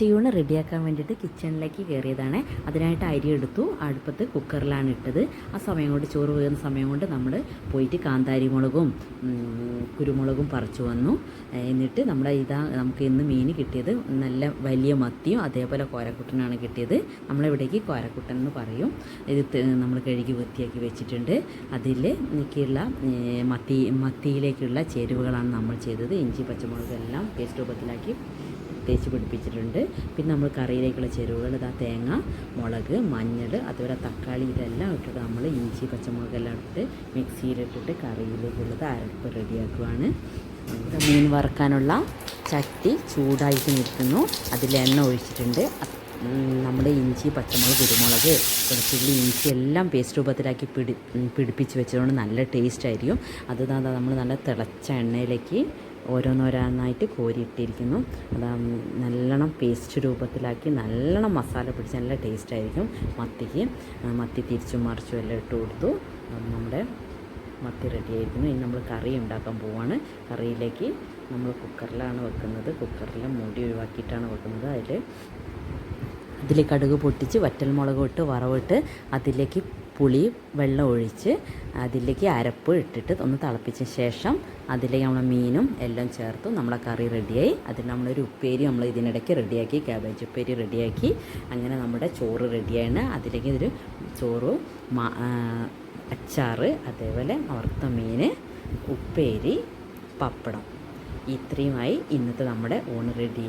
ഉച്ചയൂണ് റെഡിയാക്കാൻ വേണ്ടിയിട്ട് കിച്ചണിലേക്ക് കയറിയതാണ്. അതിനായിട്ട് അരി എടുത്തു, അടുപ്പത്ത് കുക്കറിലാണ് ഇട്ടത്. ആ സമയം കൊണ്ട് ചോറ് വേകുന്ന സമയം കൊണ്ട് നമ്മൾ പോയിട്ട് കാന്താരി മുളകും കുരുമുളകും പറിച്ചു വന്നു. എന്നിട്ട് നമുക്ക് ഇന്ന് മീൻ കിട്ടിയത് നല്ല വലിയ മത്തിയും അതേപോലെ കോരക്കുട്ടനാണ് കിട്ടിയത്. നമ്മളിവിടേക്ക് കോരക്കുട്ടൻ എന്ന് പറയും. ഇത് നമ്മൾ കഴുകി വൃത്തിയാക്കി വെച്ചിട്ടുണ്ട്. അതിലേക്കുള്ള മത്തിയിലേക്കുള്ള ചേരുവകളാണ് നമ്മൾ ചെയ്തത്. ഇഞ്ചി പച്ചമുളകെല്ലാം പേസ്റ്റ് രൂപത്തിലാക്കി തേച്ച് പിടിപ്പിച്ചിട്ടുണ്ട്. പിന്നെ നമ്മൾ കറിയിലേക്കുള്ള ചേരുവകൾ തേങ്ങ, മുളക്, മഞ്ഞൾ, അതുപോലെ തക്കാളി ഇതെല്ലാം ഇട്ടിട്ട് നമ്മൾ ഇഞ്ചി പച്ചമുളകെല്ലാം ഇട്ടിട്ട് മിക്സിയിലിട്ടിട്ട് കറിയിലേക്കുള്ളത് അരപ്പ് റെഡിയാക്കുകയാണ്. മീൻ വറുക്കാനുള്ള ചട്ടി ചൂടായിട്ട് നിൽക്കുന്നു. അതിൽ എണ്ണ ഒഴിച്ചിട്ടുണ്ട്. നമ്മുടെ ഇഞ്ചി പച്ചമുളക് കുരുമുളക് വെളുത്തുള്ളി ഇഞ്ചി എല്ലാം പേസ്റ്റ് രൂപത്തിലാക്കി പിടിപ്പിച്ച് വെച്ചതുകൊണ്ട് നല്ല ടേസ്റ്റ് ആയിരിക്കും. അത് നമ്മൾ നല്ല തിളച്ച എണ്ണയിലേക്ക് ഓരോന്നോരോന്നായിട്ട് കോരിയിട്ടിരിക്കുന്നു. അത് നല്ലോണം പേസ്റ്റ് രൂപത്തിലാക്കി നല്ലോണം മസാല പിടിച്ച് നല്ല ടേസ്റ്റ് ആയിരിക്കും. മത്തി തിരിച്ചും മറിച്ചും എല്ലാം ഇട്ട് കൊടുത്തു. നമ്മുടെ മത്തി റെഡി ആയിരിക്കുന്നു. ഇനി നമ്മൾ കറി ഉണ്ടാക്കാൻ പോവാണ്. കറിയിലേക്ക് നമ്മൾ കുക്കറിലാണ് വെക്കുന്നത്. കുക്കറിൽ മൂടി ഒഴിവാക്കിയിട്ടാണ് വെക്കുന്നത്. അതിൽ കടുക് പൊട്ടിച്ച് വറ്റൽമുളക് ഇട്ട് വറവിട്ട് അതിലേക്ക് പുളി വെള്ളം ഒഴിച്ച് അതിലേക്ക് അരപ്പ് ഇട്ടിട്ട് ഒന്ന് തിളപ്പിച്ച ശേഷം അതിലേക്ക് നമ്മളെ മീനും എല്ലാം ചേർത്തു. നമ്മളെ കറി റെഡിയായി. അതിൽ നമ്മളൊരു ഉപ്പേരി നമ്മൾ ഇതിനിടയ്ക്ക് റെഡിയാക്കി, ക്യാബേജ് ഉപ്പേരി റെഡിയാക്കി. അങ്ങനെ നമ്മുടെ ചോറ് റെഡിയാണ്. അതിലേക്ക് ഒരു ചോറ്, അച്ചാറ്, അതേപോലെ വറുത്ത മീൻ, ഉപ്പേരി, പപ്പടം, ഇത്രയുമായി ഇന്നത്തെ നമ്മുടെ ഊണ് റെഡി.